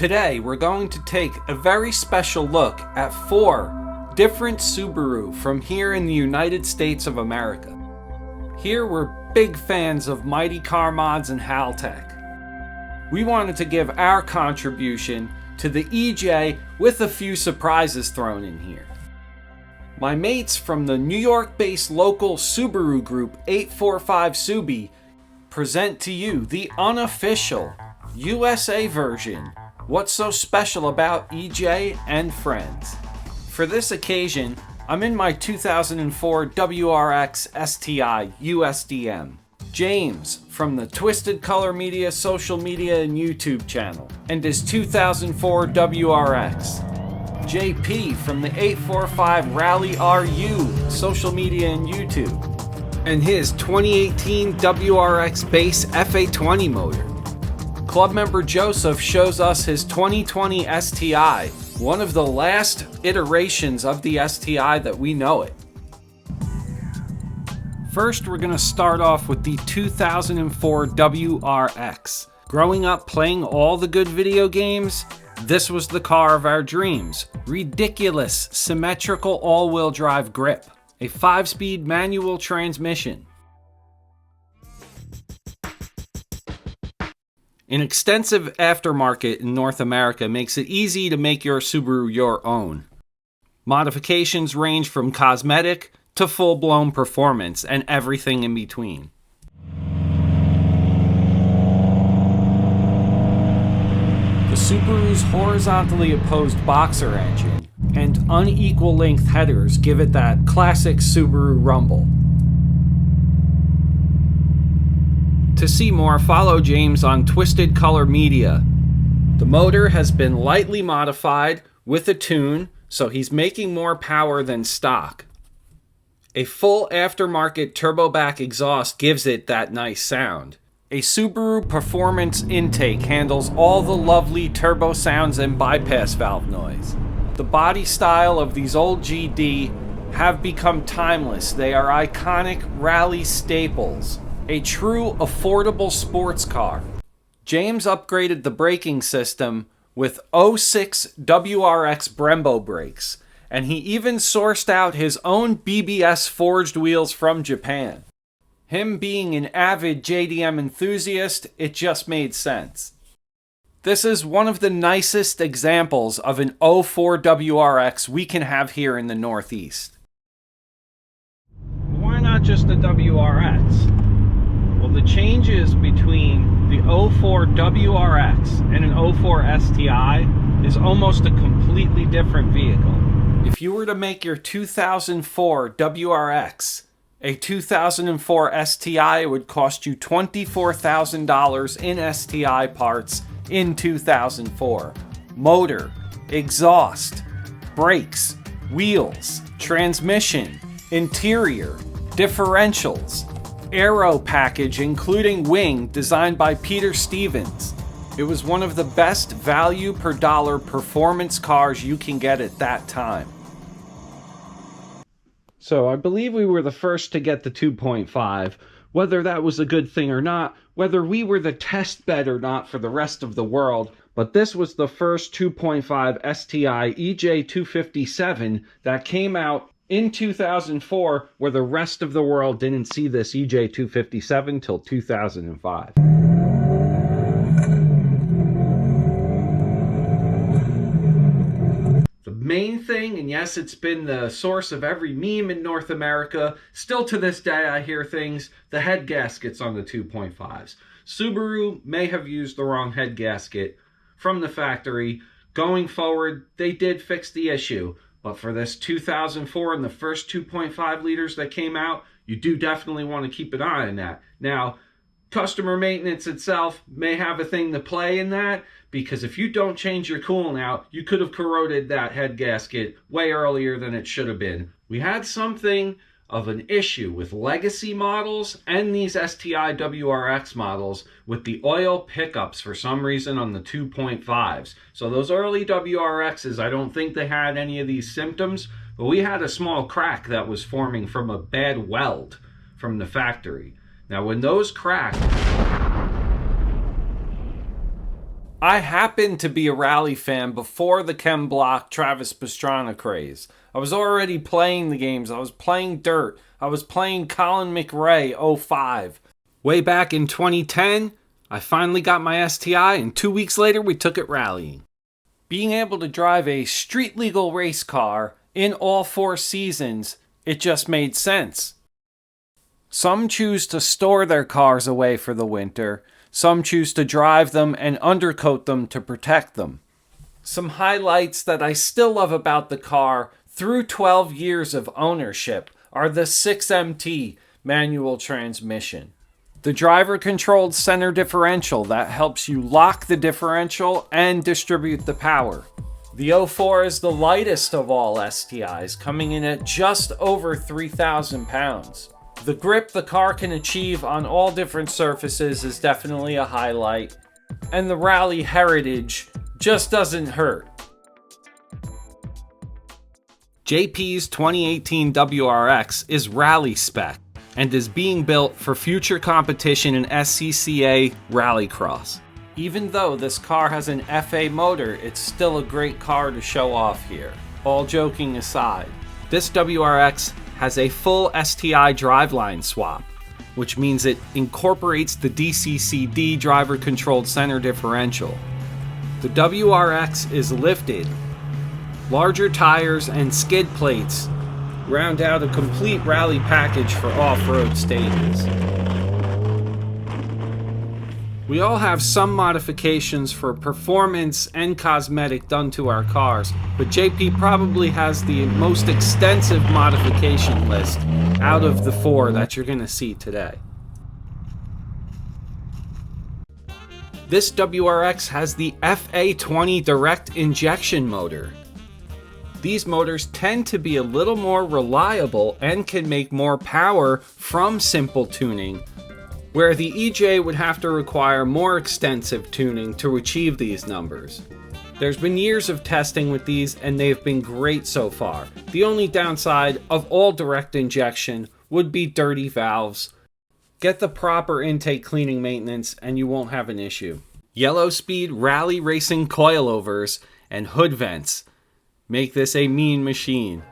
Today we're going to take a very special look at 4 different Subaru from here in the United States of America. Here we're big fans of Mightycarmods and Haltech. We wanted to give our contribution to the EJ with a few surprises thrown in here. My mates from the New York-based local Subaru group 845subie present to you the unofficial USA version. What's so special about EJ and friends? For this occasion, I'm in my 2004 WRX STI USDM. James from the Twisted Color Media social media and YouTube channel and his 2004 WRX. JP from the 845 Rally RU social media and YouTube. And his 2018 WRX base FA20 motor. Club member Joseph shows us his 2020 STI, one of the last iterations of the STI that we know it. First, we're going to start off with the 2004 WRX. Growing up playing all the good video games, this was the car of our dreams. Ridiculous, symmetrical all-wheel drive grip. A 5-speed manual transmission. An extensive aftermarket in North America makes it easy to make your Subaru your own. Modifications range from cosmetic to full-blown performance and everything in between. The Subaru's horizontally opposed boxer engine and unequal length headers give it that classic Subaru rumble. To see more, follow James on Twisted Color Media. The motor has been lightly modified with a tune, so he's making more power than stock. A full aftermarket turbo back exhaust gives it that nice sound. A Subaru Performance intake handles all the lovely turbo sounds and bypass valve noise. The body style of these old GD have become timeless. They are iconic rally staples. A true affordable sports car. James upgraded the braking system with 06 WRX Brembo brakes, and he even sourced out his own BBS forged wheels from Japan. Him being an avid JDM enthusiast, it just made sense. This is one of the nicest examples of an 04 WRX we can have here in the Northeast. Why not just a WRX? Well, the changes between the 04 WRX and an 04 STI is almost a completely different vehicle. If you were to make your 2004 WRX a 2004 STI, it would cost you $24,000 in STI parts in 2004. Motor, exhaust, brakes, wheels, transmission, interior, differentials, aero package including wing designed by Peter Stevens. It was one of the best value per dollar performance cars you can get at that time. So I believe we were the first to get the 2.5. Whether that was a good thing or not, whether we were the test bed or not for the rest of the world, but this was the first 2.5 STI EJ257 that came out in 2004, where the rest of the world didn't see this EJ257 till 2005. The main thing, and yes, it's been the source of every meme in North America, still to this day I hear things, the head gaskets on the 2.5s. Subaru may have used the wrong head gasket from the factory. Going forward, they did fix the issue. But for this 2004 and the first 2.5 liters that came out, you do definitely want to keep an eye on that. Now, customer maintenance itself may have a thing to play in that, because if you don't change your coolant out, you could have corroded that head gasket way earlier than it should have been. We had something of an issue with legacy models and these STI WRX models with the oil pickups for some reason on the 2.5s. So those early WRXs, I don't think they had any of these symptoms, but we had a small crack that was forming from a bad weld from the factory. Now when those cracked, I happened to be a rally fan before the Ken Block Travis Pastrana craze. I was already playing the games. I was playing Dirt. I was playing Colin McRae 05. Way back in 2010, I finally got my STI, and 2 weeks later we took it rallying. Being able to drive a street legal race car in all 4 seasons, it just made sense. Some choose to store their cars away for the winter. Some choose to drive them and undercoat them to protect them. Some highlights that I still love about the car through 12 years of ownership are the 6MT manual transmission. The driver-controlled center differential that helps you lock the differential and distribute the power. The 04 is the lightest of all STIs, coming in at just over 3,000 pounds. The grip the car can achieve on all different surfaces is definitely a highlight, and the rally heritage just doesn't hurt. JP's 2018 WRX is rally spec and is being built for future competition in SCCA Rallycross. Even though this car has an FA motor, it's still a great car to show off here. All joking aside, this WRX has a full STI driveline swap, which means it incorporates the DCCD driver-controlled center differential. The WRX is lifted. Larger tires and skid plates round out a complete rally package for off-road stages. We all have some modifications for performance and cosmetic done to our cars, but JP probably has the most extensive modification list out of the 4 that you're going to see today. This WRX has the FA20 direct injection motor. These motors tend to be a little more reliable and can make more power from simple tuning, where the EJ would have to require more extensive tuning to achieve these numbers. There's been years of testing with these and they've been great so far. The only downside of all direct injection would be dirty valves. Get the proper intake cleaning maintenance and you won't have an issue. Yellow speed rally racing coilovers and hood vents make this a mean machine.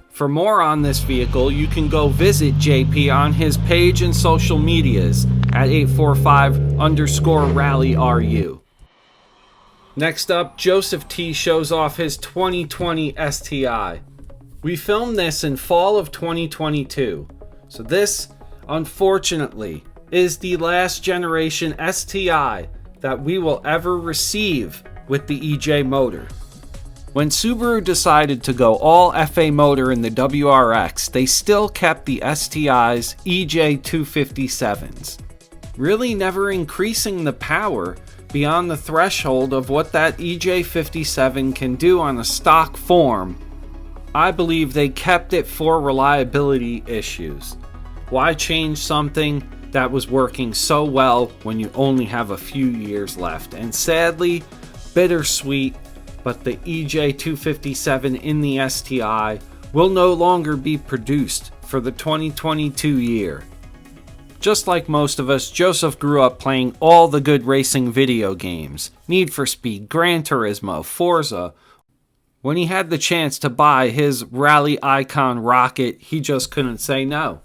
For more on this vehicle, you can go visit JP on his page and social medias at 845_rallyru. Next up, Joseph T shows off his 2020 STI. We filmed this in fall of 2022, so this, unfortunately, is the last generation STI that we will ever receive with the EJ motor. When Subaru decided to go all FA motor in the WRX, they still kept the STI's EJ257s, really never increasing the power beyond the threshold of what that EJ57 can do on a stock form. I believe they kept it for reliability issues. Why change something that was working so well when you only have a few years left? And sadly, bittersweet, but the EJ257 in the STI will no longer be produced for the 2022 year. Just like most of us, Joseph grew up playing all the good racing video games, Need for Speed, Gran Turismo, Forza. When he had the chance to buy his rally icon rocket, he just couldn't say no.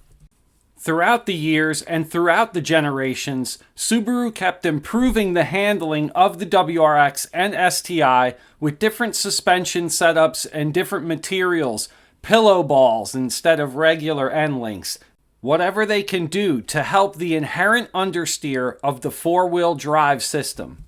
Throughout the years and throughout the generations, Subaru kept improving the handling of the WRX and STI with different suspension setups and different materials, pillow balls instead of regular end links. Whatever they can do to help the inherent understeer of the four-wheel drive system.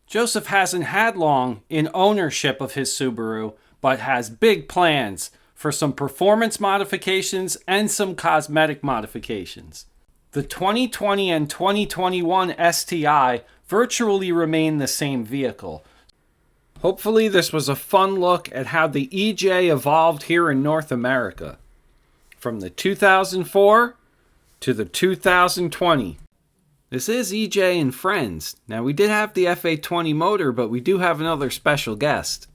Joseph hasn't had long in ownership of his Subaru, but has big plans for some performance modifications and some cosmetic modifications. The 2020 and 2021 STI virtually remain the same vehicle. Hopefully this was a fun look at how the EJ evolved here in North America. From the 2004 to the 2020. This is EJ and Friends. Now we did have the FA20 motor, but we do have another special guest.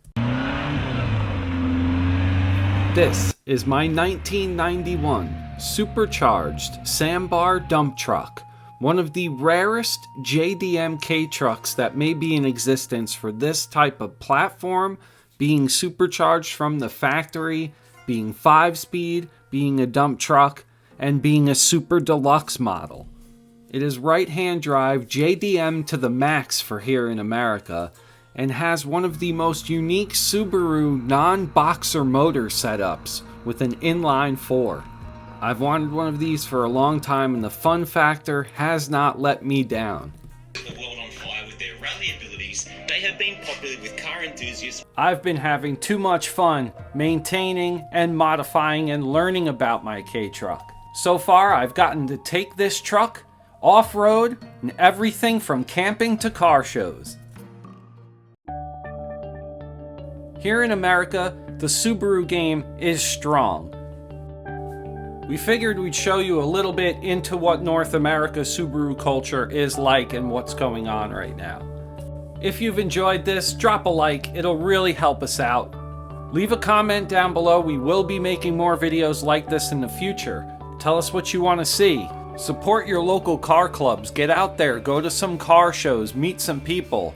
This is my 1991 supercharged sandbar dump truck One of the rarest JDM K-trucks that may be in existence for this type of platform, being supercharged from the factory, being 5-speed, being a dump truck, and being a super deluxe model. It is right-hand drive JDM to the max for here in America, and has one of the most unique Subaru non-boxer motor setups with an inline 4. I've wanted one of these for a long time, and the fun factor has not let me down. The world on fire with their rally abilities, they have been popular with car enthusiasts. I've been having too much fun maintaining and modifying and learning about my K-truck. So far, I've gotten to take this truck off-road and everything from camping to car shows. Here in America, the Subaru game is strong. We figured we'd show you a little bit into what North America Subaru culture is like and what's going on right now. If you've enjoyed this, drop a like, it'll really help us out. Leave a comment down below, we will be making more videos like this in the future. Tell us what you want to see. Support your local car clubs, get out there, go to some car shows, meet some people.